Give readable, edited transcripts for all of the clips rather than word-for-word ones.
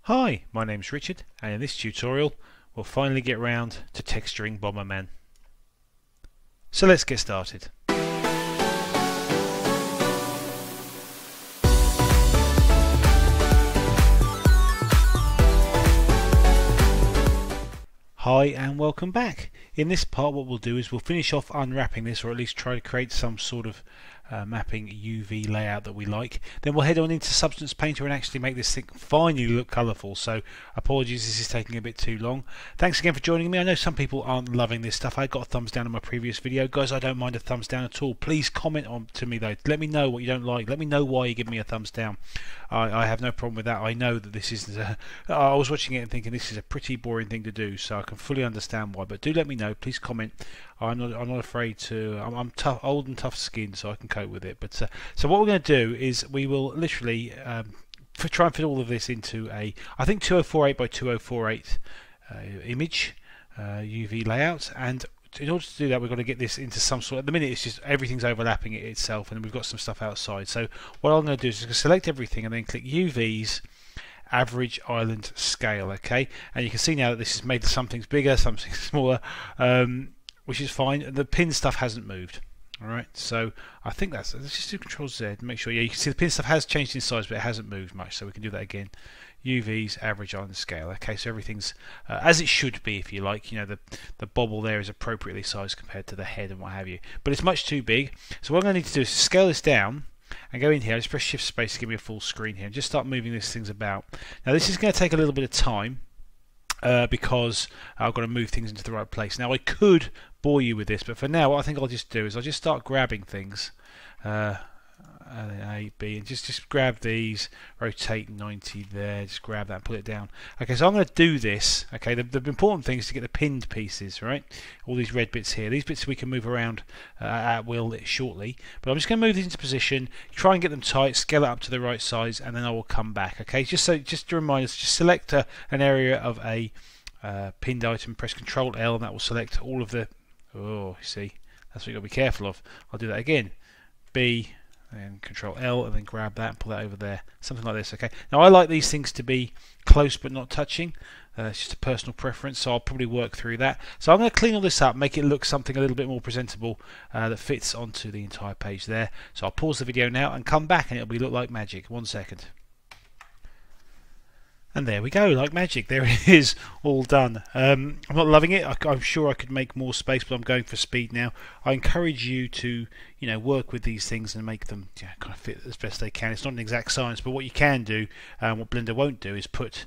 Hi, my name's Richard, and in this tutorial we'll finally get round to texturing Bomberman. So let's get started. Hi and welcome back. In this part what we'll do is we'll finish off unwrapping this, or at least try to create some sort of mapping UV layout that we like. Then we'll head on into Substance Painter and actually make this thing finally look colourful. So apologies, this is taking a bit too long. Thanks again for joining me. I know some people aren't loving this stuff. I got a thumbs down on my previous video. Guys, I don't mind a thumbs down at all. Please comment on to me though. Let me know what you don't like. Let me know why you give me a thumbs down. I have no problem with that. I know that this is I was watching it and thinking this is a pretty boring thing to do, so I can fully understand why, but do let me know. Please comment. I'm not afraid to. I'm tough, old and tough skinned, so I can cope with it. But so what we're going to do is we will literally try and fit all of this into a, I think, 2048 by 2048 image UV layout. And in order to do that, we've got to get this into some sort. At the minute, it's just everything's overlapping it itself, and we've got some stuff outside. So what I'm going to do is just select everything and then click UVs. Average island scale, okay, and you can see now that this has made some things bigger, some things smaller, which is fine. The pin stuff hasn't moved. Alright, so I think let's just do Control Z and make sure. Yeah, you can see the pin stuff has changed in size, but it hasn't moved much, so we can do that again. UVs average island scale. Okay, so everything's as it should be, if you like. You know, the bobble there is appropriately sized compared to the head and what have you, but it's much too big. So what I'm going to need to do is scale this down and go in here. Just press Shift Space to give me a full screen here and just start moving these things about. Now this is going to take a little bit of time because I've got to move things into the right place. Now I could bore you with this, but for now what I think I'll just do is I'll just start grabbing things, A, B, and just grab these, rotate 90 there, just grab that and put it down. Okay, so I'm going to do this. Okay, the important thing is to get the pinned pieces, right? All these red bits here. These bits we can move around at will shortly, but I'm just going to move these into position, try and get them tight, scale it up to the right size, and then I will come back. Okay, just to remind us, just select an area of a pinned item, press Control L, and that will select all of the. Oh, you see, that's what you've got to be careful of. I'll do that again. B. And Control L and then grab that and pull that over there, something like this. Okay, now I like these things to be close but not touching. It's just a personal preference, so I'll probably work through that. So I'm going to clean all this up, make it look something a little bit more presentable that fits onto the entire page there. So I'll pause the video now and come back, and it'll look like magic. 1 second. And there we go, like magic. There it is, all done. I'm not loving it. I'm sure I could make more space, but I'm going for speed now. I encourage you to, work with these things and make them kind of fit as best they can. It's not an exact science, but what you can do, what Blender won't do, is put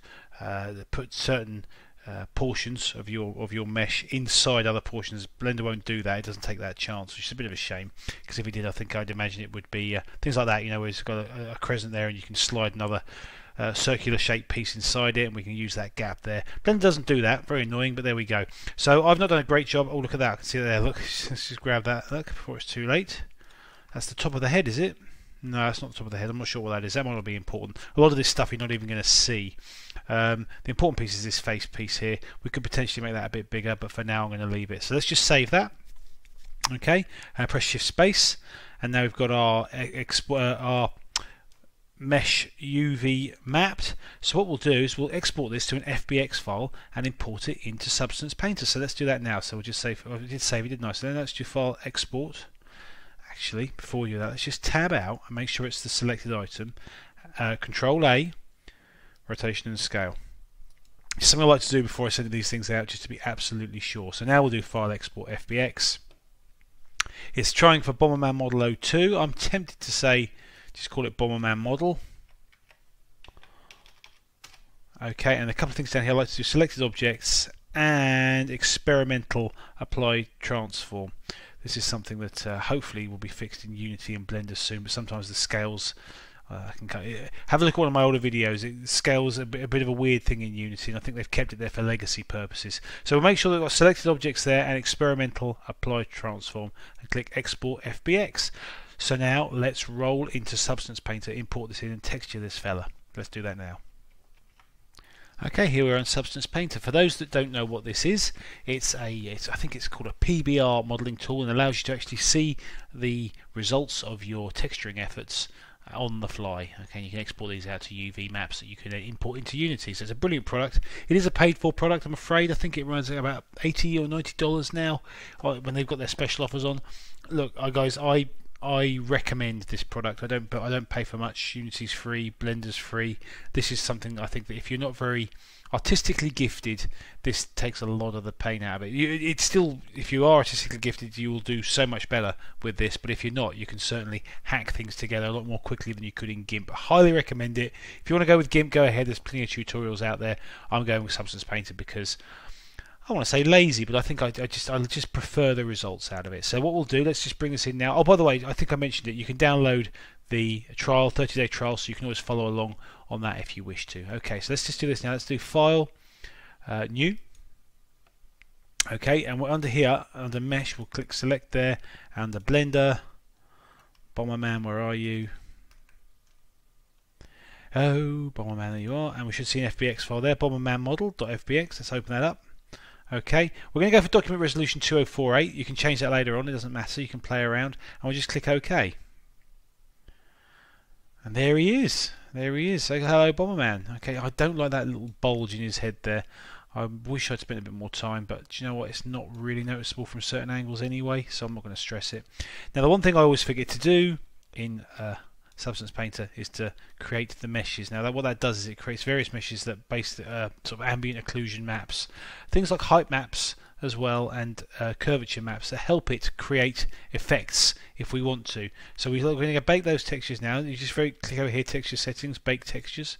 certain portions of your mesh inside other portions. Blender won't do that. It doesn't take that chance, which is a bit of a shame, because if it did, I think I'd imagine it would be things like that. Where it's got a crescent there, and you can slide another circular shaped piece inside it, and we can use that gap there. Blender doesn't do that. Very annoying, but there we go. So I've not done a great job. Oh, look at that. I can see there. Look, let's just grab that. Look, before it's too late. That's the top of the head, is it? No, that's not the top of the head. I'm not sure what that is. That might not be important. A lot of this stuff you're not even going to see. The important piece is this face piece here. We could potentially make that a bit bigger, but for now I'm going to leave it. So let's just save that. Okay, and press Shift Space, and now we've got our mesh UV mapped. So what we'll do is we'll export this to an FBX file and import it into Substance Painter. So let's do that now. So we'll just save. I did save it, didn't I? So then let's do File, Export. Actually, before you do that, let's just tab out and make sure it's the selected item. Control A, rotation and scale. It's something I like to do before I send these things out, just to be absolutely sure. So now we'll do File, Export, FBX. It's trying for Bomberman Model 02. I'm tempted to say just call it Bomberman Model. Okay, and a couple of things down here I like to do: selected objects and experimental apply transform. This is something that hopefully will be fixed in Unity and Blender soon, but sometimes the scales I can have a look at one of my older videos. It scales a bit of a weird thing in Unity, and I think they've kept it there for legacy purposes. So we'll make sure that we've got selected objects there and experimental apply transform, and click Export FBX. So now let's roll into Substance Painter, import this in and texture this fella. Let's do that now. Okay, here we are in Substance Painter. For those that don't know what this is, I think it's called a PBR modeling tool, and allows you to actually see the results of your texturing efforts on the fly. Okay, you can export these out to UV maps that you can import into Unity. So it's a brilliant product. It is a paid-for product, I'm afraid. I think it runs at about $80 or $90 now when they've got their special offers on. Look, guys, I recommend this product. I don't pay for much. Unity's free, Blender's free. This is something I think that if you're not very artistically gifted, this takes a lot of the pain out of it. It's still, if you are artistically gifted, you will do so much better with this. But if you're not, you can certainly hack things together a lot more quickly than you could in GIMP. I highly recommend it. If you want to go with GIMP, go ahead. There's plenty of tutorials out there. I'm going with Substance Painter because I want to say lazy, but I think I just prefer the results out of it. So what we'll do, let's just bring this in now. Oh, by the way, I think I mentioned it. You can download the trial, 30-day trial, so you can always follow along on that if you wish to. Okay, so let's just do this now. Let's do File, New. Okay, and we're under here, under Mesh, we'll click Select there, and the Blender. Bomberman, where are you? Oh, Bomberman, there you are. And we should see an FBX file there, Bomberman model.fbx. Let's open that up. Okay, we're going to go for document resolution 2048. You can change that later on, it doesn't matter, you can play around, and we'll just click OK. And there he is. There he is. Say hello, Bomberman. Okay, I don't like that little bulge in his head there. I wish I'd spent a bit more time, but do you know what? It's not really noticeable from certain angles anyway, so I'm not going to stress it. Now, the one thing I always forget to do in Substance Painter is to create the meshes. Now, what that does is it creates various meshes that base sort of ambient occlusion maps, things like height maps as well, and curvature maps that help it create effects if we want to. So we're going to bake those textures now. You just click over here, Texture Settings, Bake Textures.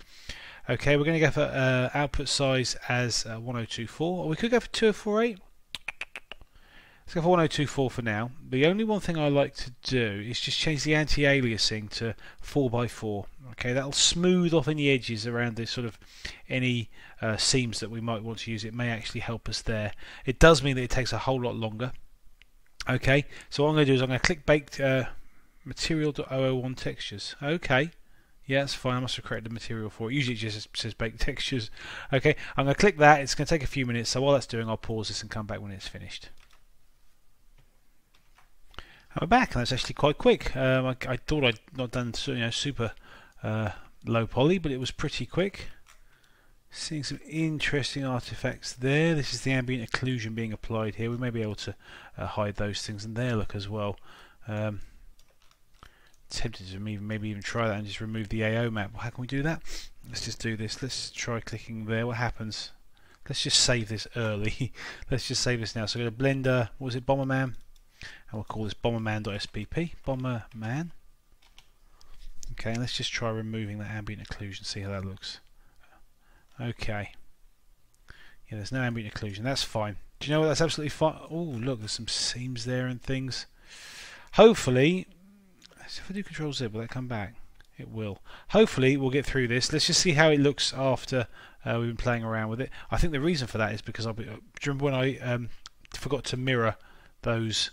Okay, we're going to go for output size as 1024, or we could go for 2048. Let's go for 1024 for now. The only one thing I like to do is just change the anti-aliasing to 4x4. Okay, that'll smooth off any edges around this sort of any seams that we might want to use. It may actually help us there. It does mean that it takes a whole lot longer. Okay, so what I'm going to do is I'm going to click Baked Material.001 Textures. Okay, yeah, that's fine. I must have created the material for it. Usually it just says Baked Textures. Okay, I'm going to click that. It's going to take a few minutes, so while that's doing, I'll pause this and come back when it's finished. And we're back, and that's actually quite quick. I thought I'd not done super low poly, but it was pretty quick. Seeing some interesting artifacts there. This is the ambient occlusion being applied here. We may be able to hide those things in there. Look as well. Tempted to maybe even try that and just remove the AO map. Well, how can we do that? Let's just do this. Let's try clicking there. What happens? Let's just save this early. Let's just save this now. So go to Blender. What was it? Bomberman. And we'll call this bomberman.spp. Bomberman. Okay, let's just try removing that ambient occlusion, see how that looks. Okay. Yeah, there's no ambient occlusion, that's fine. Do you know what, that's absolutely fine. Oh, look, there's some seams there and things. Hopefully, if I do Control Z, will that come back? It will. Hopefully, we'll get through this. Let's just see how it looks after we've been playing around with it. I think the reason for that is because do you remember when I forgot to mirror those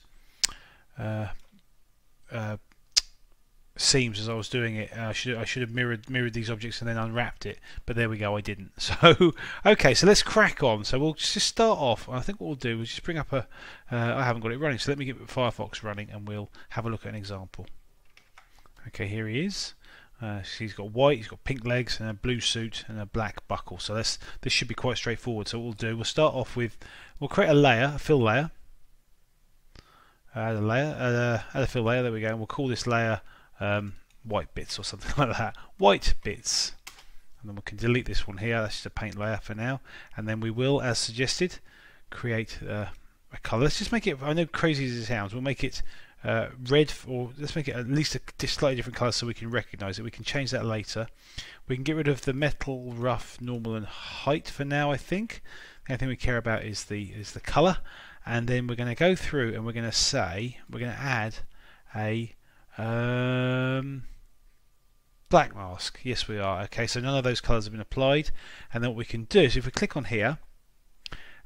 seams as I was doing it? I should have mirrored these objects and then unwrapped it, but there we go, I didn't. So okay, so let's crack on. So we'll just start off. I think what we'll do is just bring up I haven't got it running, so let me get Firefox running and we'll have a look at an example. Okay, here he is. He's got white, he's got pink legs and a blue suit and a black buckle. So this should be quite straightforward. So what we'll do, we'll start off with, we'll create a layer, a fill layer. Add a fill layer, there we go, and we'll call this layer white bits or something like that. White bits. And then we can delete this one here, that's just a paint layer for now. And then we will, as suggested, create a colour. Let's just make it, I know crazy as it sounds, we'll make it red, or let's make it at least a slightly different colour so we can recognise it. We can change that later. We can get rid of the metal, rough, normal and height for now, I think. The only thing we care about is the colour. And then we're going to go through and we're going to say, we're going to add a black mask. Yes, we are. Okay, so none of those colours have been applied. And then what we can do is if we click on here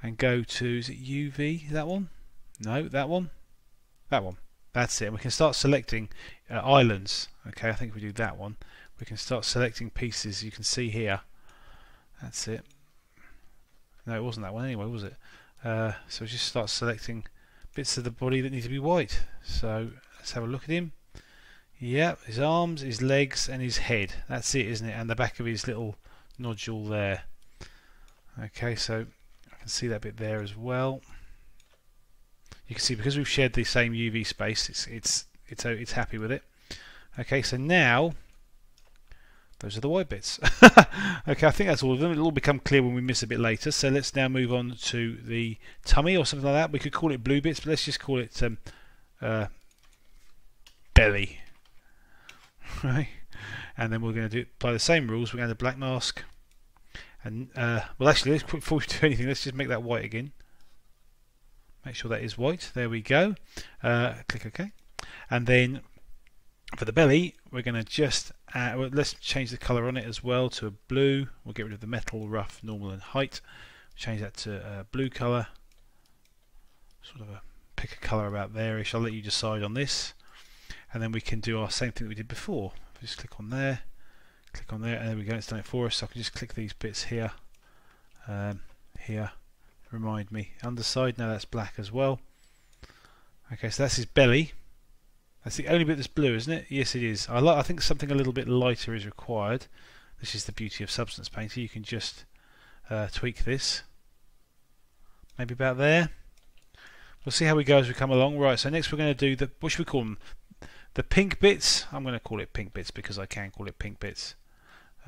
and go to, is it UV? That one? No, that one? That one. That's it. We can start selecting islands. Okay, I think if we do that one, we can start selecting pieces. You can see here. That's it. No, it wasn't that one anyway, was it? So just start selecting bits of the body that need to be white. So let's have a look at him. Yeah, his arms, his legs and his head. That's it, isn't it? And the back of his little nodule there. Okay, so I can see that bit there as well. You can see because we've shared the same UV space, it's happy with it. Okay, so now those are the white bits. Okay, I think that's all of them. It'll all become clear when we miss a bit later. So let's now move on to the tummy or something like that. We could call it blue bits, but let's just call it belly. Right, and then we're going to apply the same rules. We're going to black mask, and well, actually, before we do anything, let's just make that white again. Make sure that is white. There we go. Click OK, and then for the belly, we're going to just well, let's change the color on it as well to a blue. We'll get rid of the metal, rough, normal, and height. Change that to a blue color. Sort of pick a color about there-ish. I'll let you decide on this. And then we can do our same thing that we did before. Just click on there, and there we go, it's done it for us. So I can just click these bits here, here, remind me, underside, now that's black as well. Okay, so that's his belly. That's the only bit that's blue, isn't it? Yes, it is. I think something a little bit lighter is required. This is the beauty of Substance Painter. You can just tweak this. Maybe about there. We'll see how we go as we come along. Right, so next we're going to do what should we call them? The pink bits. I'm going to call it pink bits because I can call it pink bits.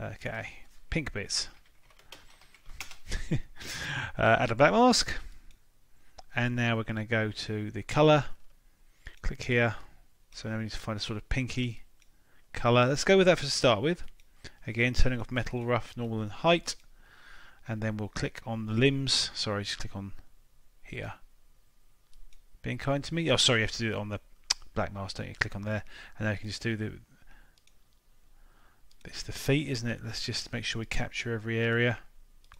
Okay, pink bits. Add a black mask. And now we're going to go to the colour. Click here. So now we need to find a sort of pinky colour. Let's go with that to start with. Again, turning off metal, rough, normal and height. And then we'll click on the limbs. Sorry, just click on here. Being kind to me. Oh, sorry, you have to do it on the black mask, don't you? Click on there, and now you can just do it's the feet, isn't it? Let's just make sure we capture every area.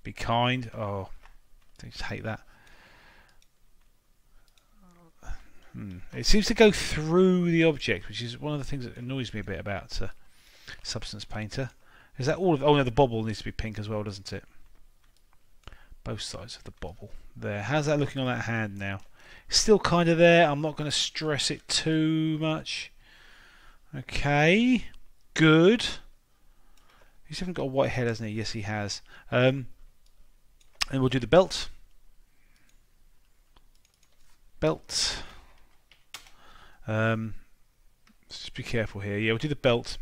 Be kind. Oh, I just hate that. It seems to go through the object, which is one of the things that annoys me a bit about Substance Painter. Is that all of? Oh no, the bobble needs to be pink as well, doesn't it? Both sides of the bobble. There. How's that looking on that hand now? Still kind of there. I'm not going to stress it too much. Okay, good. He's even got a white head, hasn't he? Yes, he has. And we'll do the belt. Belt. Let's just be careful here. Yeah, we'll do the belt,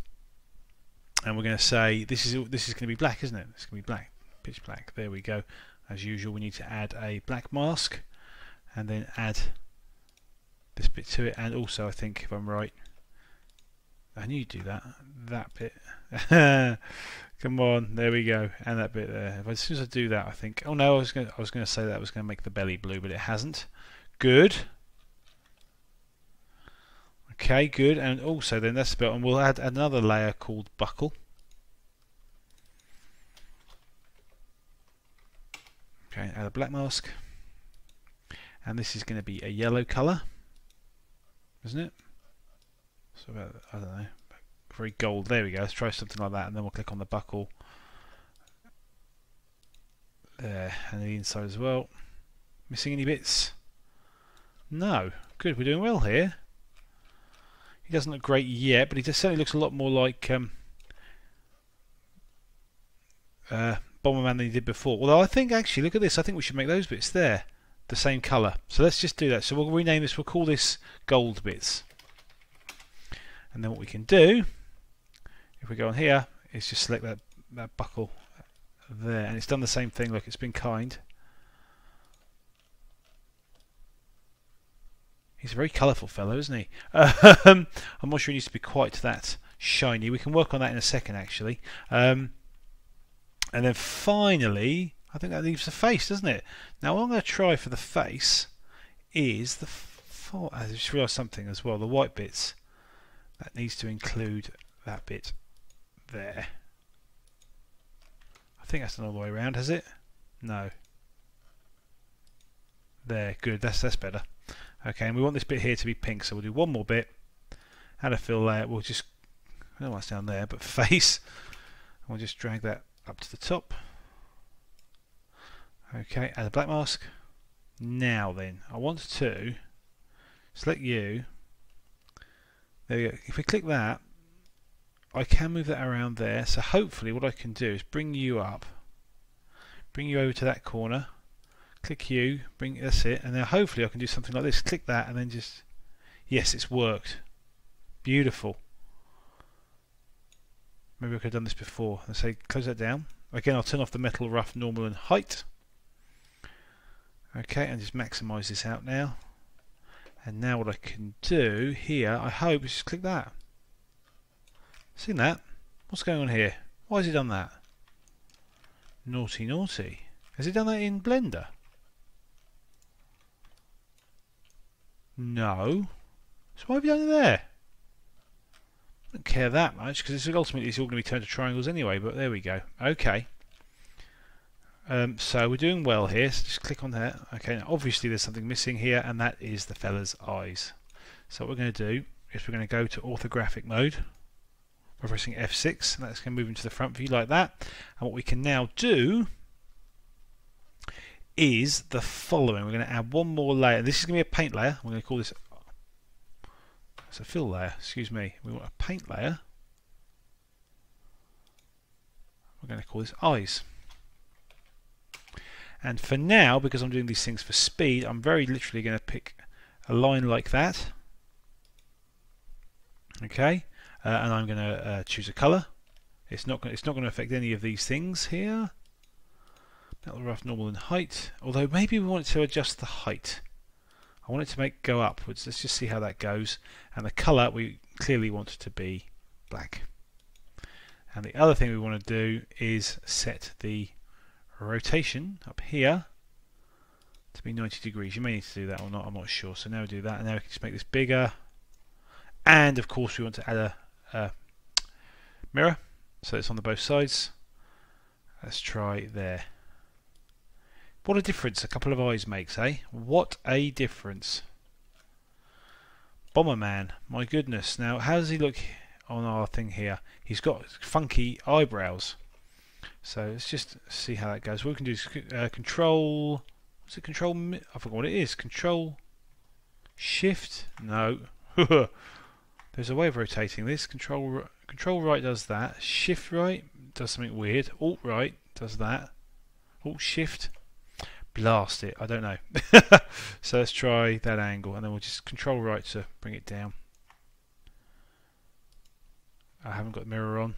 and we're going to say this is going to be black, isn't it? It's going to be black, pitch black. There we go. As usual, we need to add a black mask. And then add this bit to it, and also I think, if I'm right, I knew you'd do that bit. Come on, there we go, and that bit there. As soon as I do that, I think, oh no, I was going to say that was going to make the belly blue, but it hasn't. Good. Okay, good, and also then that's the belt, and we'll add another layer called buckle. Okay, add a black mask. And this is going to be a yellow colour, isn't it? So about, I don't know, very gold. There we go. Let's try something like that, and then we'll click on the buckle there, and the inside as well. Missing any bits? No. Good. We're doing well here. He doesn't look great yet, but he just certainly looks a lot more like Bomberman than he did before. Although I think actually, look at this. I think we should make those bits there the same colour. So let's just do that. So we'll rename this, we'll call this gold bits. And then what we can do, if we go on here, is just select that buckle there. And it's done the same thing. Look, it's been kind. He's a very colourful fellow, isn't he? I'm not sure he needs to be quite that shiny. We can work on that in a second, actually. And then finally, I think that leaves the face, doesn't it? Now, what I'm going to try for the face is I just realised something as well. The white bits, that needs to include that bit there. I think that's another way around, has it? No. There, good. That's better. Okay, and we want this bit here to be pink, so we'll do one more bit. Add a fill layer. We'll just, I don't know what's down there, but face. We'll just drag that up to the top. Okay, add a black mask. Now then, I want to select you, There we go. If we click that, I can move that around there. So hopefully what I can do is bring you up, bring you over to that corner, click you, that's it, and now hopefully I can do something like this. Click that and then just, yes, it's worked. Beautiful. Maybe I could have done this before. Let's say close that down. Again, I'll turn off the metal, rough, normal and height. Okay, and just maximise this out now. And now what I can do here, I hope, is just click that. Seen that? What's going on here? Why has it done that? Naughty, naughty. Has it done that in Blender? No. So why have you done it there? I don't care that much because ultimately it's all going to be turned to triangles anyway, but there we go. Okay. So we're doing well here, so just click on that. Okay, now obviously there's something missing here, and that is the fella's eyes. So what we're going to do is we're going to go to orthographic mode by pressing F6, and that's going to move into the front view like that. And what we can now do is the following. We're going to add one more layer. This is going to be a paint layer. We're going to call this, it's a fill layer, excuse me. We want a paint layer. We're going to call this eyes. And for now, because I'm doing these things for speed, I'm very literally going to pick a line like that. Okay, and I'm going to choose a colour. It's not going to affect any of these things here. Metal, rough, normal, and height. Although maybe we want it to adjust the height. I want it to go upwards. Let's just see how that goes. And the colour we clearly want to be black. And the other thing we want to do is set the rotation up here to be 90 degrees. You may need to do that or not, I'm not sure. So now we do that, and now we can just make this bigger. And of course we want to add a mirror, so it's on the both sides. Let's try there. What a difference a couple of eyes makes, eh? What a difference. Bomberman, my goodness. Now how does he look on our thing here? He's got funky eyebrows. So let's just see how that goes. What we can do is control. What's it? Control. I forgot what it is. Control. Shift. No. There's a way of rotating this. Control right does that. Shift right does something weird. Alt right does that. Alt shift. Blast it. I don't know. So let's try that angle, and then we'll just control right to bring it down. I haven't got the mirror on.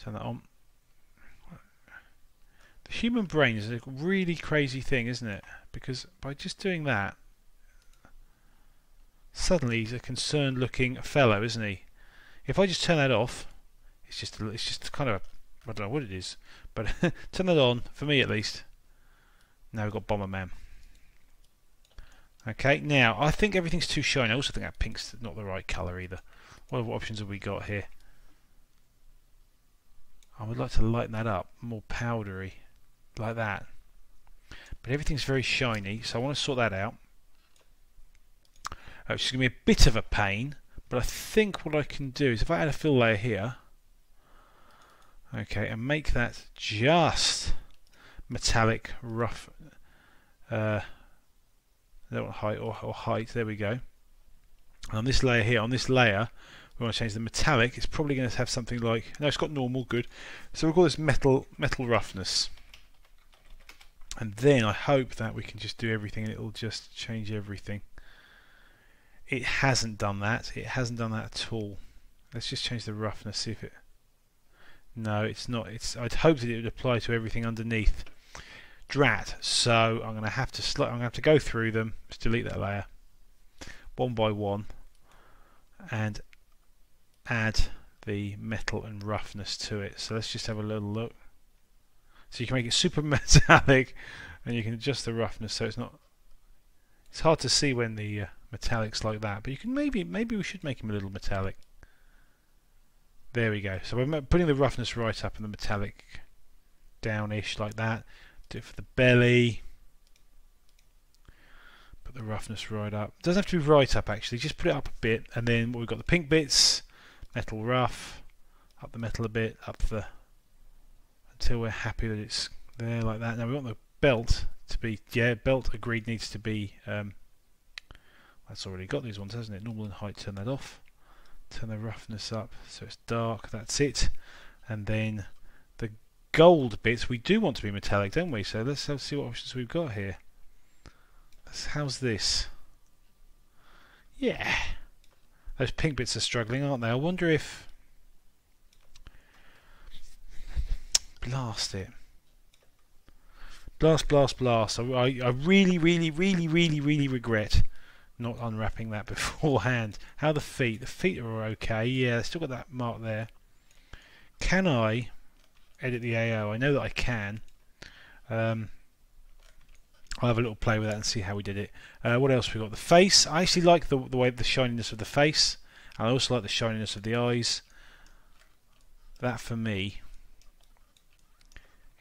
Turn that on. The human brain is a really crazy thing, isn't it? Because by just doing that, suddenly he's a concerned looking fellow, isn't he? If I just turn that off, it's just kind of, I don't know what it is, but turn that on, for me at least. Now we've got Bomberman. Okay, now I think everything's too shiny. I also think that pink's not the right colour either. What options have we got here? I would like to lighten that up, more powdery, like that. But everything's very shiny, so I want to sort that out. Which is going to be a bit of a pain, but I think what I can do is if I add a fill layer here, okay, and make that just metallic, rough, I don't want height or height, there we go. And on this layer here, on this layer, we want to change the metallic. It's probably going to have something like, no, it's got normal, good. So we'll call this metal roughness. And then I hope that we can just do everything and it'll just change everything. It hasn't done that. It hasn't done that at all. Let's just change the roughness, see if it... No, it's not. I'd hoped that it would apply to everything underneath. Drat. So I'm going to have to go through them. Just delete that layer one by one and add the metal and roughness to it. So let's just have a little look. So you can make it super metallic, and you can adjust the roughness so it's not. It's hard to see when the metallic's like that, but you can maybe we should make him a little metallic. There we go. So we're putting the roughness right up and the metallic downish like that. Do it for the belly. Put the roughness right up. It doesn't have to be right up actually. Just put it up a bit, and then we've got the pink bits. Metal rough, up the metal a bit, up the until we're happy that it's there like that. Now we want the belt to be, yeah, belt agreed needs to be That's already got these ones, hasn't it? Normal and height, turn that off. Turn the roughness up so it's dark, that's it. And then the gold bits, we do want to be metallic, don't we? So let's see what options we've got here. How's this? Yeah. Those pink bits are struggling, aren't they? I wonder if... Blast it. Blast, blast, blast. I really, really, really, really, really regret not unwrapping that beforehand. How are the feet? The feet are okay. Yeah, they've still got that mark there. Can I edit the AO? I know that I can. I'll have a little play with that and see how we did it. What else we got? The face. I actually like the way the shininess of the face. And I also like the shininess of the eyes. That for me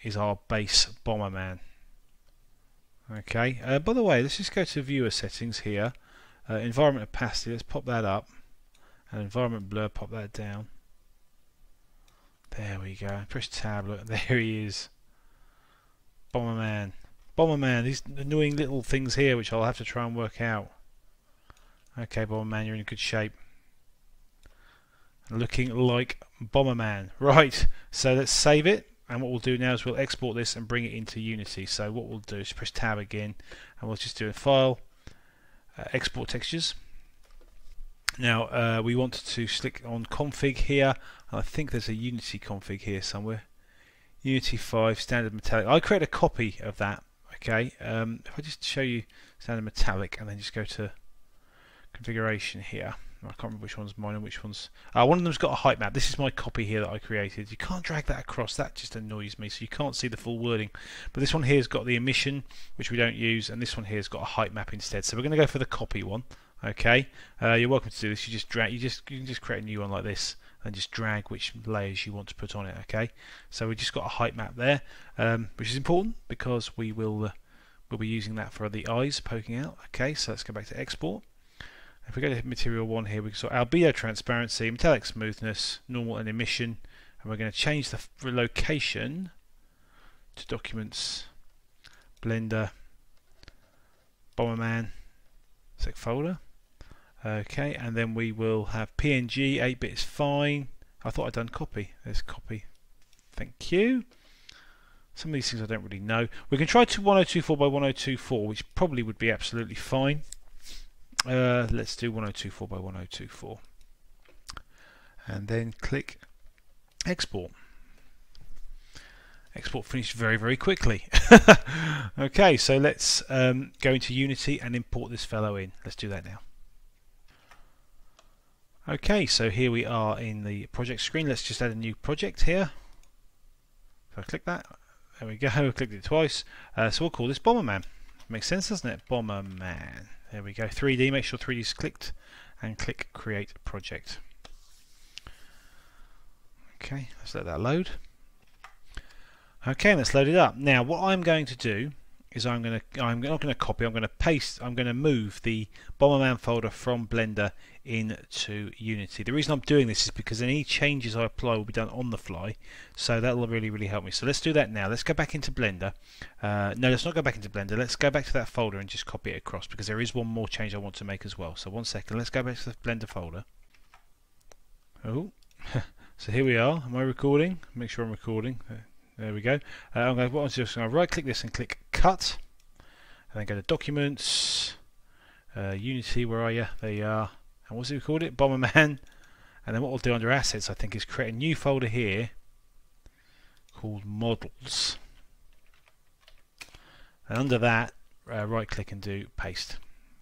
is our base Bomberman. Okay. By the way, let's just go to viewer settings here. Environment opacity. Let's pop that up. And environment blur. Pop that down. There we go. Press tab. Look, there he is. Bomberman. Bomberman. These annoying little things here, which I'll have to try and work out. Okay, Bomberman, you're in good shape. Looking like Bomberman. Right. So let's save it. And what we'll do now is we'll export this and bring it into Unity. So what we'll do is press tab again, and we'll just do a file, export textures. Now we want to click on config here. I think there's a Unity config here somewhere. Unity 5 standard metallic. I create a copy of that. Okay. If I just show you standard metallic and then just go to configuration here. I can't remember which one's mine and which one's... one of them's got a height map. This is my copy here that I created. You can't drag that across. That just annoys me. So you can't see the full wording. But this one here has got the emission, which we don't use. And this one here has got a height map instead. So we're going to go for the copy one. Okay. You're welcome to do this. You just drag. You can just create a new one like this and just drag which layers you want to put on it. Okay. So we just got a height map there, which is important because we will we'll be using that for the eyes poking out. Okay. So let's go back to export. If we go to material 1 here, we can sort albedo transparency, metallic smoothness, normal and emission, and we're going to change the location to documents, Blender, Bomberman, select folder. Okay, and then we will have PNG, 8-bit is fine. I thought I'd done copy. There's copy. Thank you. Some of these things I don't really know. We can try to 1024 by 1024, which probably would be absolutely fine. Let's do 1024 by 1024 and then click export. Export finished very, very quickly. Okay, so let's go into Unity and import this fellow in. Let's do that now. Okay, so here we are in the project screen. Let's just add a new project here. So I click that. There we go. I clicked it twice. So we'll call this Bomberman. Makes sense, doesn't it? Bomberman. There we go. 3D. Make sure 3D is clicked and click Create Project. Okay, let's let that load. Okay, let's load it up. Now, what I'm going to do is I'm not going to copy. I'm going to paste. I'm going to move the Bomberman folder from Blender into Unity. The reason I'm doing this is because any changes I apply will be done on the fly, so that will really, really help me. So let's do that now. Let's go back into Blender. No, let's not go back into Blender. Let's go back to that folder and just copy it across, because there is one more change I want to make as well. So 1 second. Let's go back to the Blender folder. Oh, so here we are. Am I recording? Make sure I'm recording. There we go. I'm going to right click this and click Cut, and then go to Documents, Unity. Where are you? There you are. And what's it called? Bomberman. And then what we'll do under Assets, I think, is create a new folder here called Models. And under that, right click and do Paste.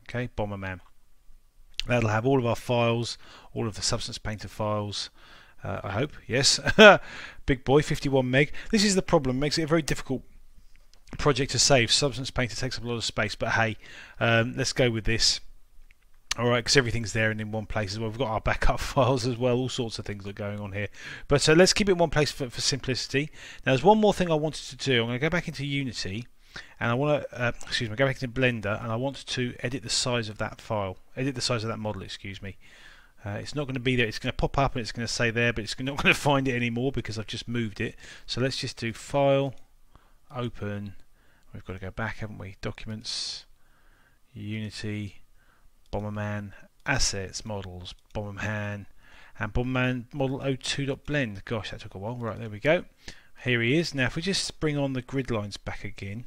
Okay, Bomberman. That'll have all of our files, all of the Substance Painter files. I hope, yes. Big boy, 51 meg. This is the problem, makes it a very difficult project to save. Substance Painter takes up a lot of space, but hey, let's go with this. Alright, because everything's there and in one place as well. We've got our backup files as well, all sorts of things are going on here. But let's keep it in one place for simplicity. Now there's one more thing I wanted to do. I'm going to go back into Unity, and I want to, go back into Blender, and I want to edit the size of that file. Edit the size of that model, excuse me. It's not going to be there. It's going to pop up and it's going to say there, but it's not going to find it anymore because I've just moved it. So let's just do File, Open. We've got to go back, haven't we? Documents, Unity, Bomberman, Assets, Models, Bomberman, and Bomberman Model 02.blend. Gosh, that took a while. Right, there we go. Here he is. Now, if we just bring on the grid lines back again,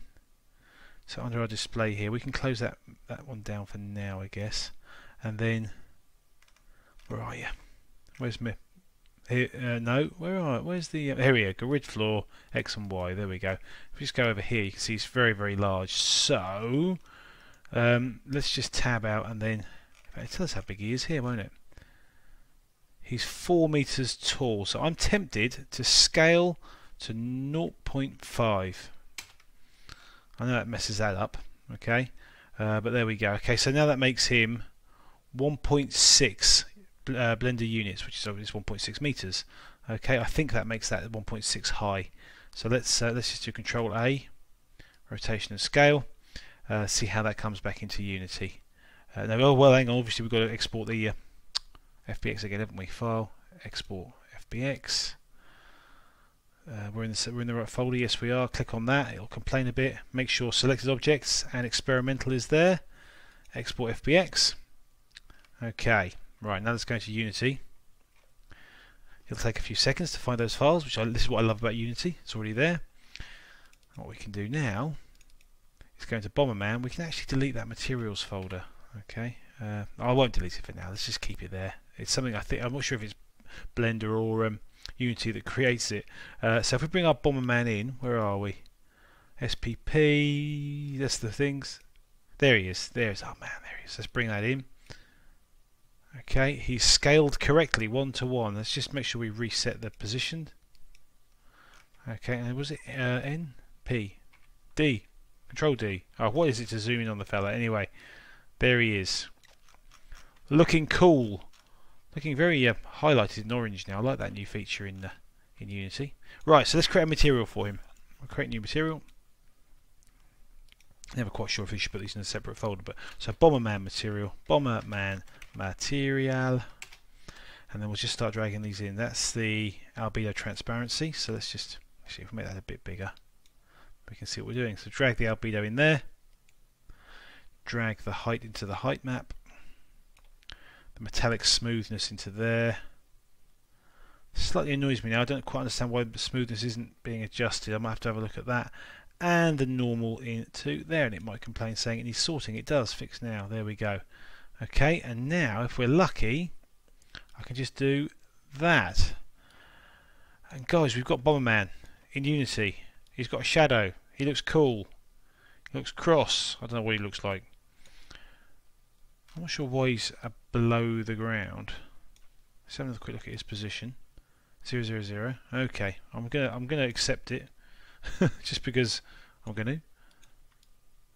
so under our display here, we can close that one down for now, I guess. And then, where are you? Where's me? Here, no, where's the? Here we go. Grid floor, X and Y. There we go. If we just go over here, you can see it's very, very large. So, let's just tab out and then tell us how big he is here, won't it? He's 4 meters tall. So I'm tempted to scale to 0.5. I know that messes that up. Okay, but there we go. Okay, so now that makes him 1.6 blender units, which is obviously 1.6 meters. Okay, I think that makes that 1.6 high. So let's just do Control A, rotation and scale. See how that comes back into Unity. Now, hang on. Obviously, we've got to export the FBX again, haven't we? File, export FBX. We're in the right folder. Yes, we are. Click on that. It'll complain a bit. Make sure selected objects and experimental is there. Export FBX. Okay. Right, now let's go into Unity. It'll take a few seconds to find those files, this is what I love about Unity. It's already there. What we can do now is go into Bomberman. We can actually delete that materials folder. Okay, I won't delete it for now. Let's just keep it there. It's something I'm not sure if it's Blender or Unity that creates it. So if we bring our Bomberman in, where are we? SPP. That's the things. There he is. There's oh man, there he is. Let's bring that in. Okay, he's scaled correctly 1 to 1. Let's just make sure we reset the position. Okay, and was it N P D? Control D. Oh, what is it to zoom in on the fella? Anyway, there he is. Looking cool. Looking very highlighted in orange now. I like that new feature in Unity. Right, so let's create a material for him. We'll create a new material. Never quite sure if we should put these in a separate folder, but so Bomberman material, Bomberman material, and then we'll just start dragging these in. That's the albedo transparency. So let's just see if we make that a bit bigger. We can see what we're doing. So drag the albedo in there. Drag the height into the height map. The metallic smoothness into there. Slightly annoys me now. I don't quite understand why the smoothness isn't being adjusted. I might have to have a look at that. And the normal into there, and it might complain saying it needs sorting. It does. Fix now. There we go. Okay, and now if we're lucky, I can just do that. And guys, we've got Bomberman in Unity. He's got a shadow. He looks cool. He looks cross. I don't know what he looks like. I'm not sure why he's below the ground. Let's have another quick look at his position. 000. Okay, I'm gonna accept it. Just because I'm going to.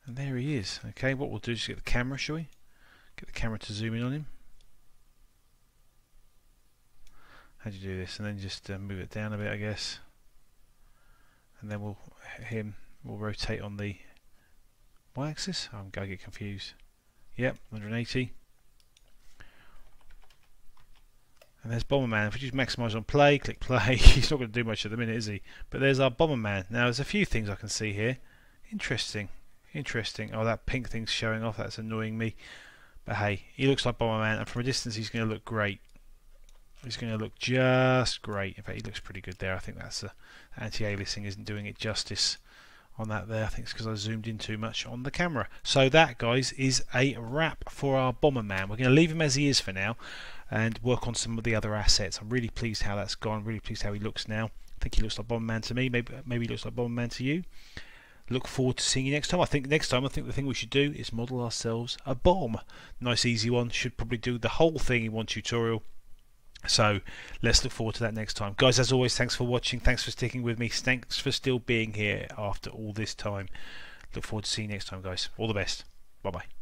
And there he is. Okay, what we'll do is get the camera, shall we? Get the camera to zoom in on him. How do you do this? And then just move it down a bit, I guess. And then we'll rotate on the y-axis. I'm going to get confused. Yep, 180. And there's Bomberman. If we just maximise on play, click play, he's not going to do much at the minute, is he? But there's our Bomberman. Now there's a few things I can see here. Interesting. Oh, that pink thing's showing off. That's annoying me. But hey, he looks like Bomberman, and from a distance he's going to look great. He's going to look just great. In fact, he looks pretty good there. I think that's anti-aliasing isn't doing it justice on that there. I think it's because I zoomed in too much on the camera. So that, guys, is a wrap for our Bomberman. We're going to leave him as he is for now and work on some of the other assets. I'm really pleased how that's gone. Really pleased how he looks now. I think he looks like Bomberman to me. Maybe he looks like Bomberman to you. Look forward to seeing you next time. I think the thing we should do is model ourselves a bomb. Nice easy one. Should probably do the whole thing in one tutorial. So let's look forward to that next time. Guys, as always, thanks for watching. Thanks for sticking with me. Thanks for still being here after all this time. Look forward to seeing you next time, guys. All the best. Bye bye.